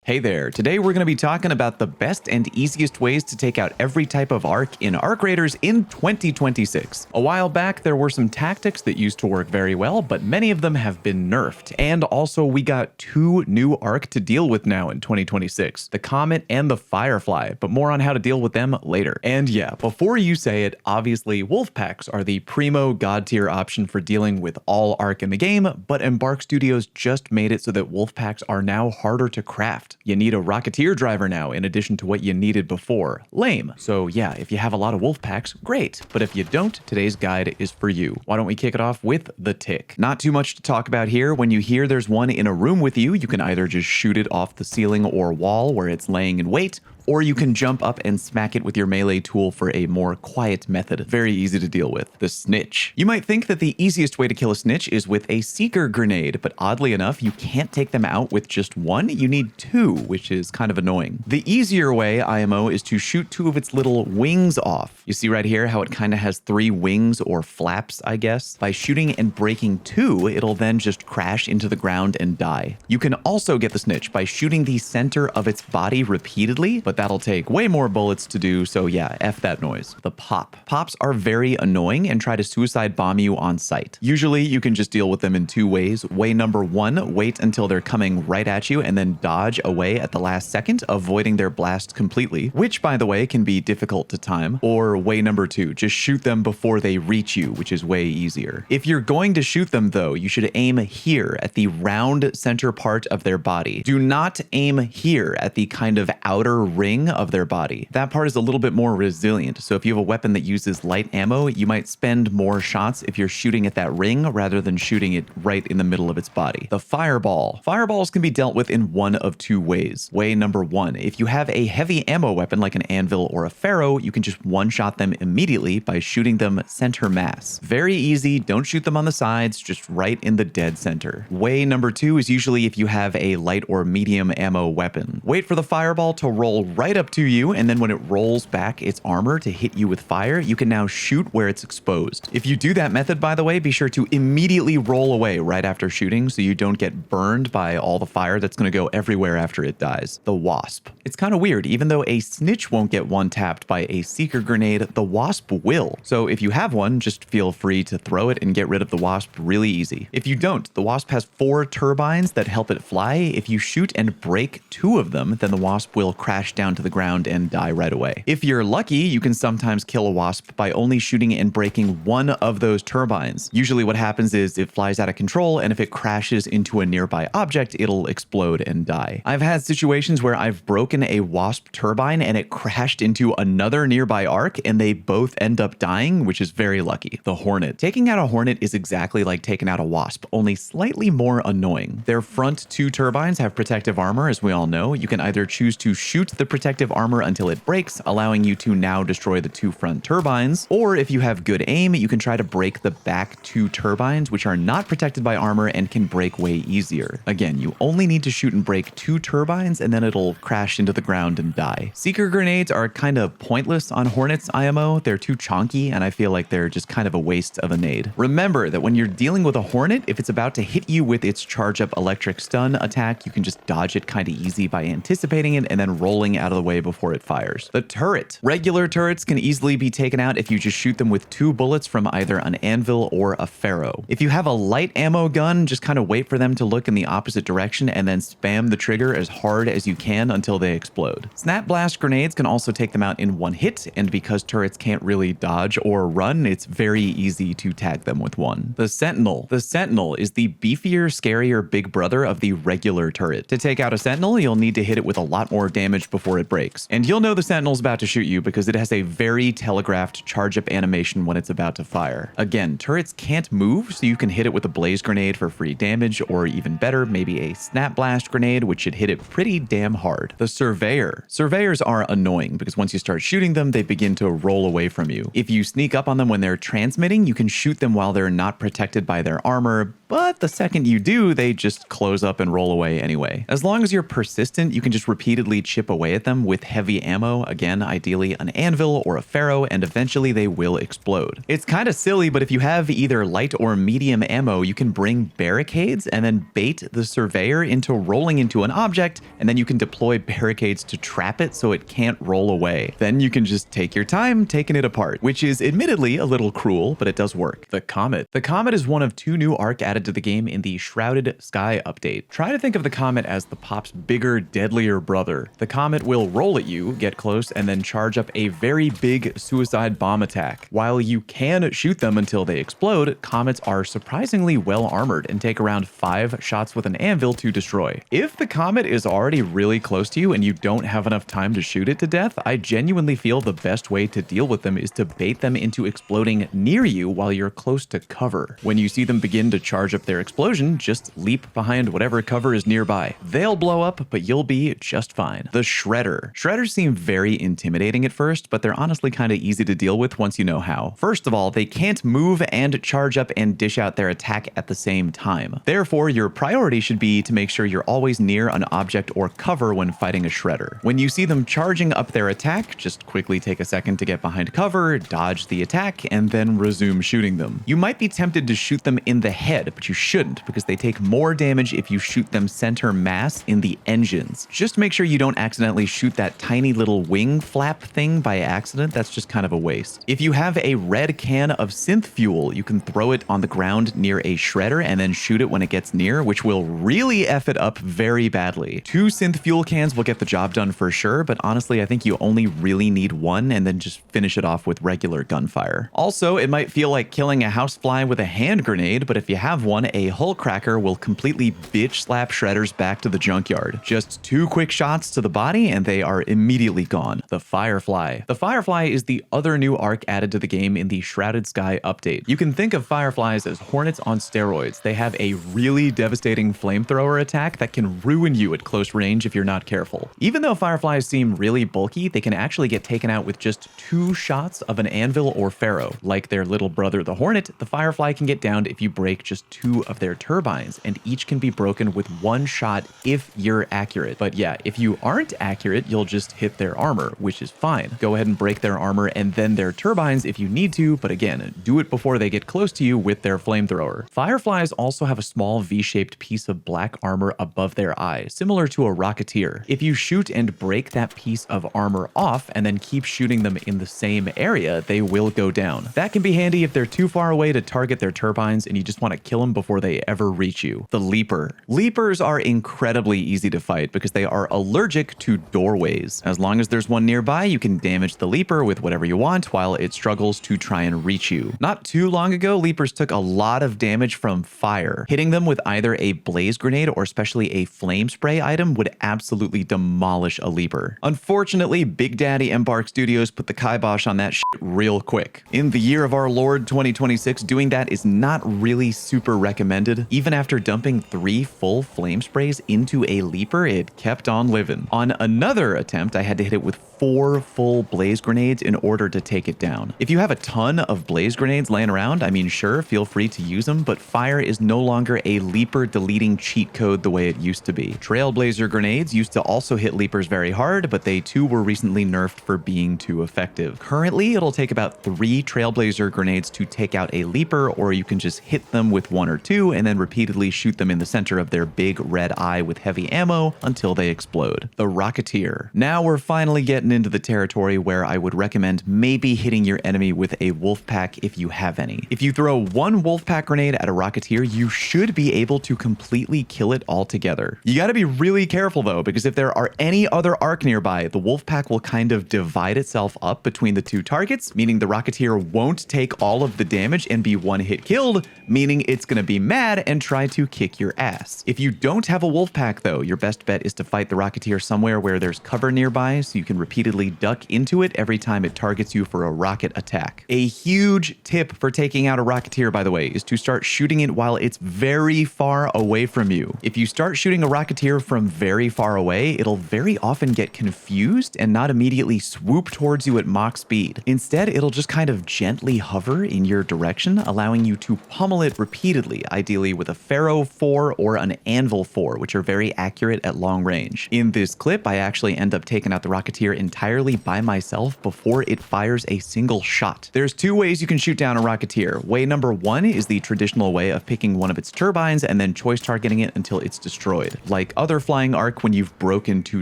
Hey there, today we're going to be talking about the best and easiest ways to take out every type of arc in Arc Raiders in 2026. A while back there were some tactics that used to work very well, but many of them have been nerfed. And also we got two new arc to deal with now in 2026, the Comet and the Firefly, but more on how to deal with them later. And yeah, before you say it, obviously Wolfpacks are the primo god tier option for dealing with all arc in the game, but Embark Studios just made it so that Wolfpacks are now harder to craft. You need a Rocketeer driver now in addition to what you needed before. Lame. So yeah, if you have a lot of Wolfpacks, great. But if you don't, today's guide is for you. Why don't we kick it off with the Tick? Not too much to talk about here. When you hear there's one in a room with you, you can either just shoot it off the ceiling or wall where it's laying in wait, or you can jump up and smack it with your melee tool for a more quiet method. Very easy to deal with. The Snitch. You might think that the easiest way to kill a Snitch is with a Seeker Grenade, but oddly enough, you can't take them out with just one. You need two, which is kind of annoying. The easier way, IMO, is to shoot two of its little wings off. You see right here how it kind of has three wings or flaps, I guess? By shooting and breaking two, it'll then just crash into the ground and die. You can also get the Snitch by shooting the center of its body repeatedly, but that'll take way more bullets to do, so yeah, F that noise. The Pop. Pops are very annoying and try to suicide bomb you on sight. Usually, you can just deal with them in two ways. Way number one, wait until they're coming right at you and then dodge away at the last second, avoiding their blast completely, which, by the way, can be difficult to time. Or way number two, just shoot them before they reach you, which is way easier. If you're going to shoot them, though, you should aim here at the round center part of their body. Do not aim here at the kind of outer ring of their body. That part is a little bit more resilient, so if you have a weapon that uses light ammo, you might spend more shots if you're shooting at that ring rather than shooting it right in the middle of its body. The Fireball. Fireballs can be dealt with in one of two ways. Way number one, if you have a heavy ammo weapon like an anvil or a pharaoh, you can just one-shot them immediately by shooting them center mass. Very easy, don't shoot them on the sides, just right in the dead center. Way number two is usually if you have a light or medium ammo weapon. Wait for the Fireball to roll right up to you, and then when it rolls back its armor to hit you with fire, you can now shoot where it's exposed. If you do that method, by the way, be sure to immediately roll away right after shooting so you don't get burned by all the fire that's going to go everywhere after it dies. The Wasp. It's kind of weird. Even though a Snitch won't get one-tapped by a Seeker Grenade, the Wasp will. So if you have one, just feel free to throw it and get rid of the Wasp really easy. If you don't, the Wasp has 4 turbines that help it fly. If you shoot and break 2 of them, then the Wasp will crash down to the ground and die right away. If you're lucky, you can sometimes kill a Wasp by only shooting and breaking 1 of those turbines. Usually what happens is it flies out of control, and if it crashes into a nearby object, it'll explode and die. I've had situations where I've broken a Wasp turbine and it crashed into another nearby arc, and they both end up dying, which is very lucky. The Hornet. Taking out a Hornet is exactly like taking out a Wasp, only slightly more annoying. Their front 2 turbines have protective armor, as we all know. You can either choose to shoot the protective armor until it breaks, allowing you to now destroy the 2 front turbines, or if you have good aim, you can try to break the back 2 turbines, which are not protected by armor and can break way easier. Again, you only need to shoot and break 2 turbines, and then it'll crash into the ground and die. Seeker Grenades are kind of pointless on Hornets IMO. They're too chonky, and I feel like they're just kind of a waste of a nade. Remember that when you're dealing with a Hornet, if it's about to hit you with its charge up electric stun attack, you can just dodge it kind of easy by anticipating it and then rolling out of the way before it fires. The Turret. Regular turrets can easily be taken out if you just shoot them with 2 bullets from either an anvil or a pharaoh. If you have a light ammo gun, just kind of wait for them to look in the opposite direction and then spam the trigger as hard as you can until they explode. Snap blast grenades can also take them out in 1 hit, and because turrets can't really dodge or run, it's very easy to tag them with 1. The Sentinel. The Sentinel is the beefier, scarier big brother of the regular turret. To take out a Sentinel, you'll need to hit it with a lot more damage before it breaks. And you'll know the Sentinel's about to shoot you because it has a very telegraphed charge up animation when it's about to fire. Again, turrets can't move, so you can hit it with a blaze grenade for free damage, or even better, maybe a snap blast grenade, which should hit it pretty damn hard. The Surveyor. Surveyors are annoying because once you start shooting them, they begin to roll away from you. If you sneak up on them when they're transmitting, you can shoot them while they're not protected by their armor, but the second you do, they just close up and roll away anyway. As long as you're persistent, you can just repeatedly chip away away at them with heavy ammo, again, ideally an anvil or a pharaoh, and eventually they will explode. It's kind of silly, but if you have either light or medium ammo, you can bring barricades and then bait the Surveyor into rolling into an object, and then you can deploy barricades to trap it so it can't roll away. Then you can just take your time taking it apart, which is admittedly a little cruel, but it does work. The Comet. The Comet is one of 2 new arc added to the game in the Shrouded Sky update. Try to think of the Comet as the pop's bigger, deadlier brother. The Comet will roll at you, get close, and then charge up a very big suicide bomb attack. While you can shoot them until they explode, Comets are surprisingly well armored and take around 5 shots with an anvil to destroy. If the Comet is already really close to you and you don't have enough time to shoot it to death, I genuinely feel the best way to deal with them is to bait them into exploding near you while you're close to cover. When you see them begin to charge up their explosion, just leap behind whatever cover is nearby. They'll blow up, but you'll be just fine. The Shredder. Shredders seem very intimidating at first, but they're honestly kind of easy to deal with once you know how. First of all, they can't move and charge up and dish out their attack at the same time. Therefore, your priority should be to make sure you're always near an object or cover when fighting a Shredder. When you see them charging up their attack, just quickly take a second to get behind cover, dodge the attack, and then resume shooting them. You might be tempted to shoot them in the head, but you shouldn't, because they take more damage if you shoot them center mass in the engines. Just make sure you don't accidentally shoot that tiny little wing flap thing by accident. That's just kind of a waste. If you have a red can of synth fuel, you can throw it on the ground near a Shredder and then shoot it when it gets near, which will really F it up very badly. 2 synth fuel cans will get the job done for sure, but honestly, I think you only really need 1 and then just finish it off with regular gunfire. Also, it might feel like killing a housefly with a hand grenade, but if you have one, a hull cracker will completely bitch slap Shredders back to the junkyard. Just 2 quick shots to the body and they are immediately gone. The Firefly. The Firefly is the other new arc added to the game in the Shrouded Sky update. You can think of Fireflies as Hornets on steroids. They have a really devastating flamethrower attack that can ruin you at close range if you're not careful. Even though Fireflies seem really bulky, they can actually get taken out with just 2 shots of an anvil or pharaoh. Like their little brother the Hornet, the Firefly can get downed if you break just 2 of their turbines, and each can be broken with 1 shot if you're accurate. But yeah, if you aren't accurate, you'll just hit their armor, which is fine. Go ahead and break their armor and then their turbines if you need to, but again, do it before they get close to you with their flamethrower. Fireflies also have a small V-shaped piece of black armor above their eye, similar to a Rocketeer. If you shoot and break that piece of armor off and then keep shooting them in the same area, they will go down. That can be handy if they're too far away to target their turbines and you just want to kill them before they ever reach you. The Leaper. Leapers are incredibly easy to fight because they are allergic to doorways. As long as there's one nearby, you can damage the Leaper with whatever you want while it struggles to try and reach you. Not too long ago, Leapers took a lot of damage from fire. Hitting them with either a blaze grenade or especially a flame spray item would absolutely demolish a Leaper. Unfortunately, Big Daddy Embark Studios put the kibosh on that shit real quick. In the year of our Lord 2026, doing that is not really super recommended. Even after dumping 3 full flame sprays into a Leaper, it kept on living. On another attempt, I had to hit it with 4 full blaze grenades in order to take it down. If you have a ton of blaze grenades laying around, I mean, sure, feel free to use them, but fire is no longer a Leaper deleting cheat code the way it used to be. Trailblazer grenades used to also hit Leapers very hard, but they too were recently nerfed for being too effective. Currently, it'll take about 3 Trailblazer grenades to take out a Leaper, or you can just hit them with 1 or 2 and then repeatedly shoot them in the center of their big red eye with heavy ammo until they explode. The Rocketeer. Now we're finally getting into the territory where I would recommend maybe hitting your enemy with a Wolfpack if you have any. If you throw 1 Wolfpack grenade at a Rocketeer, you should be able to completely kill it altogether. You gotta be really careful though, because if there are any other arc nearby, the Wolfpack will kind of divide itself up between the 2 targets, meaning the Rocketeer won't take all of the damage and be 1-hit killed, meaning it's gonna be mad and try to kick your ass. If you don't have a Wolfpack though, your best bet is to fight the Rocketeer somewhere where there's cover nearby so you can repeatedly duck into it every time it targets you for a rocket attack. A huge tip for taking out a Rocketeer, by the way, is to start shooting it while it's very far away from you. If you start shooting a Rocketeer from very far away, it'll very often get confused and not immediately swoop towards you at Mach speed. Instead, it'll just kind of gently hover in your direction, allowing you to pummel it repeatedly, ideally with a Pharaoh 4 or an Anvil 4, which are very accurate at long range. In this clip, I actually end up taking out the Rocketeer entirely by myself before it fires a single shot. There's two ways you can shoot down a Rocketeer. Way number one is the traditional way of picking one of its turbines and then choice targeting it until it's destroyed. Like other flying arc, when you've broken two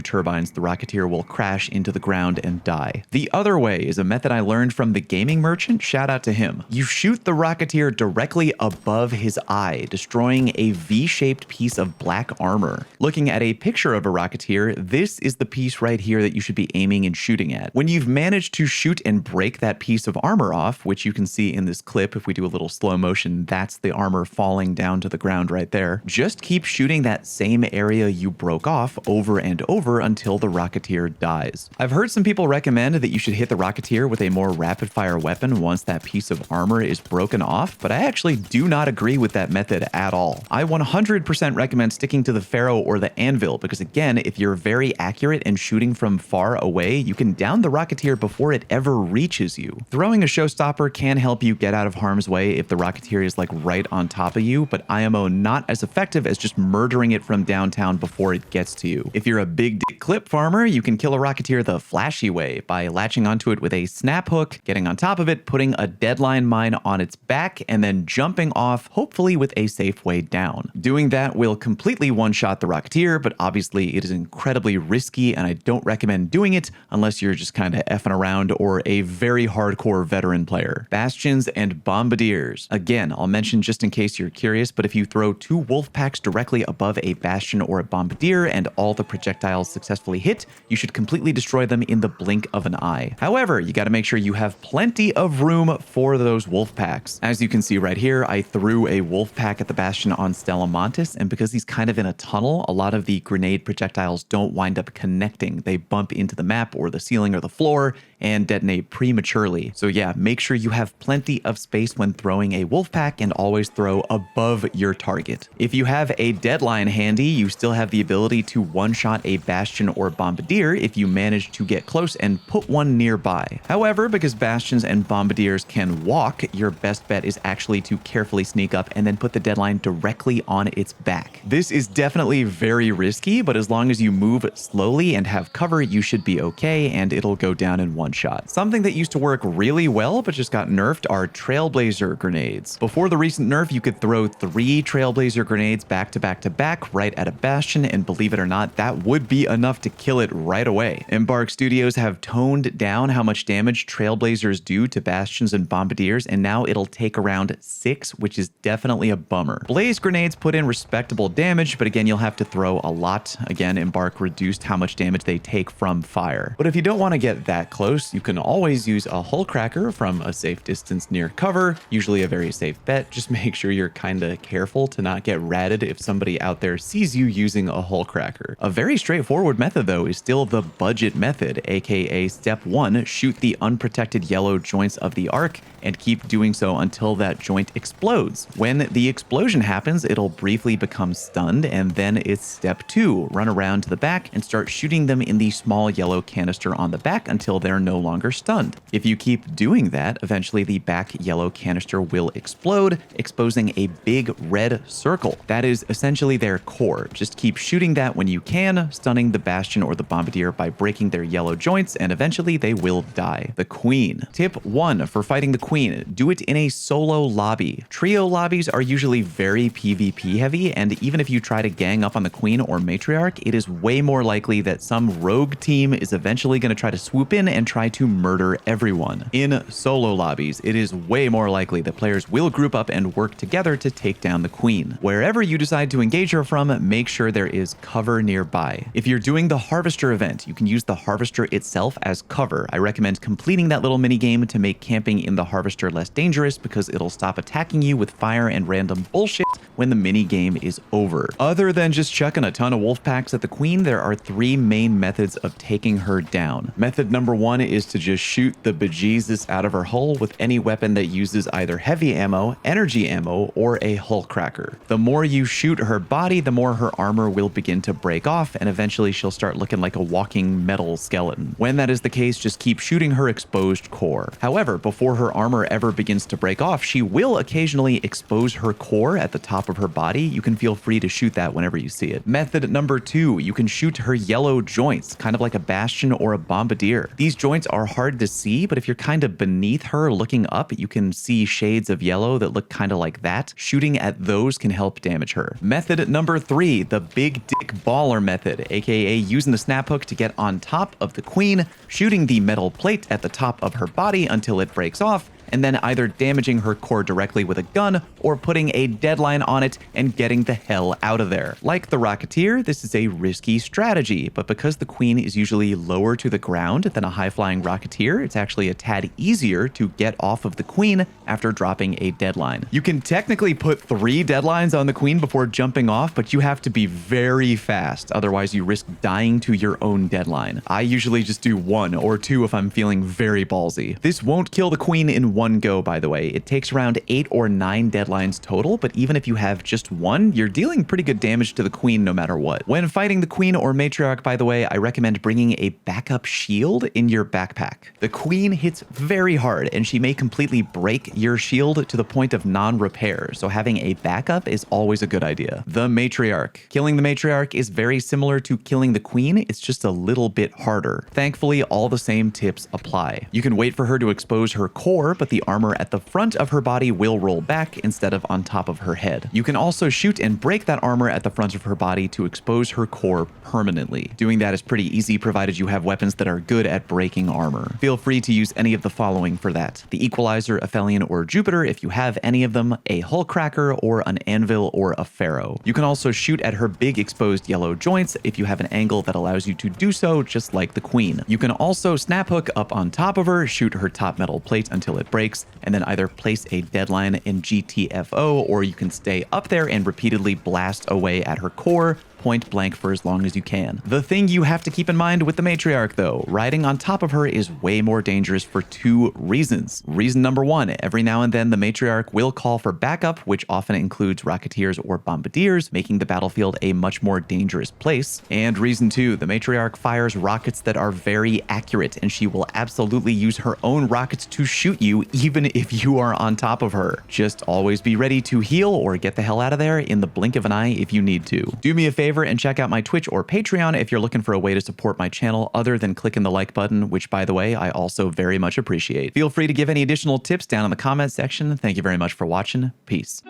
turbines, the Rocketeer will crash into the ground and die. The other way is a method I learned from the gaming merchant, shout out to him. You shoot the Rocketeer directly above his eye, destroying a V-shaped piece of black armor. Looking at a picture of a Rocketeer, this is the piece right here that you should be aiming and shooting at. When you've managed to shoot and break that piece of armor off, which you can see in this clip, if we do a little slow motion, that's the armor falling down to the ground right there. Just keep shooting that same area you broke off over and over until the Rocketeer dies. I've heard some people recommend that you should hit the Rocketeer with a more rapid fire weapon once that piece of armor is broken off, but I actually do not agree with that method at all. I 100% recommend sticking to the Pharaoh or the Anvil because again, if you're very accurate and shooting from far away, you can down the Rocketeer before it ever reaches you. Throwing a showstopper can help you get out of harm's way if the Rocketeer is like right on top of you, but IMO not as effective as just murdering it from downtown before it gets to you. If you're a big dick clip farmer, you can kill a Rocketeer the flashy way by latching onto it with a snap hook, getting on top of it, putting a deadline mine on its back, and then jumping off, hopefully with a safe way down. Doing that will completely one-shot the Rocketeer, but obviously it is incredibly risky and I don't recommend doing it unless you're just kind of effing around or a very hardcore veteran player. Bastions and Bombardiers. Again, I'll mention just in case you're curious, but if you throw two Wolfpacks directly above a Bastion or a Bombardier and all the projectiles successfully hit, you should completely destroy them in the blink of an eye. However, you got to make sure you have plenty of room for those Wolfpacks. As you can see right here, I threw a Wolfpack at the Bastion on Stellamontis, and because he's kind of in a tunnel, a lot of the grenade projectiles don't wind up connecting. They bump into the map or the ceiling or the floor and detonate prematurely. So yeah, make sure you have plenty of space when throwing a Wolfpack and always throw above your target. If you have a deadline handy, you still have the ability to one-shot a Bastion or Bombardier if you manage to get close and put one nearby. However, because Bastions and Bombardiers can walk, your best bet is actually to carefully sneak up and then put the deadline directly on its back. This is definitely very risky, but as long as you move slowly and have cover, you should be okay and it'll go down in one shot. Something that used to work really well but just got nerfed are Trailblazer grenades. Before the recent nerf, you could throw 3 Trailblazer grenades back to back to back right at a Bastion, and believe it or not, that would be enough to kill it right away. Embark Studios have toned down how much damage Trailblazers do to Bastions and Bombardiers, and now it'll take around 6, which is definitely a bummer. Blaze grenades put in respectable damage, but again, you'll have to throw a lot. Again, Embark reduced how much damage they take from fire. But if you don't want to get that close, you can always use a hull cracker from a safe distance near cover, usually a very safe bet. Just make sure you're kinda careful to not get ratted if somebody out there sees you using a hull cracker. A very straightforward method though is still the budget method, aka step 1, shoot the unprotected yellow joints of the arc and keep doing so until that joint explodes. When the explosion happens, it'll briefly become stunned, and then it's step 2, run around to the back and start shooting them in the small yellow canister on the back until they're no longer stunned. If you keep doing that, eventually the back yellow canister will explode, exposing a big red circle. That is essentially their core. Just keep shooting that when you can, stunning the Bastion or the Bombardier by breaking their yellow joints, and eventually they will die. The Queen. Tip 1 for fighting the Queen, do it in a solo lobby. Trio lobbies are usually very PvP heavy, and even if you try to gang up on the Queen or Matriarch, it is way more likely that some rogue team is eventually going to try to swoop in and try to murder everyone. In solo lobbies, it is way more likely that players will group up and work together to take down the Queen. Wherever you decide to engage her from, make sure there is cover nearby. If you're doing the Harvester event, you can use the Harvester itself as cover. I recommend completing that little mini game to make camping in the Harvester less dangerous because it'll stop attacking you with fire and random bullshit when the mini game is over. Other than just chucking a ton of Wolfpacks at the Queen, there are 3 main methods of taking her down. Method number 1 is to just shoot the bejesus out of her hull with any weapon that uses either heavy ammo, energy ammo, or a hull cracker. The more you shoot her body, the more her armor will begin to break off, and eventually she'll start looking like a walking metal skeleton. When that is the case, just keep shooting her exposed core. However, before her armor ever begins to break off, she will occasionally expose her core at the top of her body. You can feel free to shoot that whenever you see it. Method number 2, you can shoot her yellow yellow joints, kind of like a Bastion or a Bombardier. These joints are hard to see, but if you're kind of beneath her looking up, you can see shades of yellow that look kind of like that. Shooting at those can help damage her. Method number 3, the big dick baller method, aka using the snap hook to get on top of the queen, shooting the metal plate at the top of her body until it breaks off, and then either damaging her core directly with a gun or putting a deadline on it and getting the hell out of there. Like the Rocketeer, this is a risky strategy, but because the queen is usually lower to the ground than a high-flying Rocketeer, it's actually a tad easier to get off of the queen after dropping a deadline. You can technically put 3 deadlines on the queen before jumping off, but you have to be very fast, otherwise you risk dying to your own deadline. I usually just do 1 or 2 if I'm feeling very ballsy. This won't kill the queen in one go, by the way. It takes around 8 or 9 deadlines total, but even if you have just 1, you're dealing pretty good damage to the queen no matter what. When fighting the queen or matriarch, by the way, I recommend bringing a backup shield in your backpack. The queen hits very hard, and she may completely break your shield to the point of non-repair, so having a backup is always a good idea. The matriarch. Killing the matriarch is very similar to killing the queen, it's just a little bit harder. Thankfully, all the same tips apply. You can wait for her to expose her core, but the armor at the front of her body will roll back instead of on top of her head. You can also shoot and break that armor at the front of her body to expose her core permanently. Doing that is pretty easy provided you have weapons that are good at breaking armor. Feel free to use any of the following for that: the Equalizer, Aphelion, or Jupiter if you have any of them, a Hull Cracker, or an Anvil or a Pharaoh. You can also shoot at her big exposed yellow joints if you have an angle that allows you to do so, just like the queen. You can also snap hook up on top of her, shoot her top metal plate until it breaks, and then either place a deadline in GTFO, or you can stay up there and repeatedly blast away at her core, point blank, for as long as you can. The thing you have to keep in mind with the matriarch though, riding on top of her is way more dangerous for 2 reasons. Reason number 1, every now and then the matriarch will call for backup, which often includes Rocketeers or Bombardiers, making the battlefield a much more dangerous place. And reason 2, the matriarch fires rockets that are very accurate, and she will absolutely use her own rockets to shoot you even if you are on top of her. Just always be ready to heal or get the hell out of there in the blink of an eye if you need to. Do me a favor and check out my Twitch or Patreon if you're looking for a way to support my channel other than clicking the like button, which, by the way, I also very much appreciate. Feel free to give any additional tips down in the comment section. Thank you very much for watching. Peace.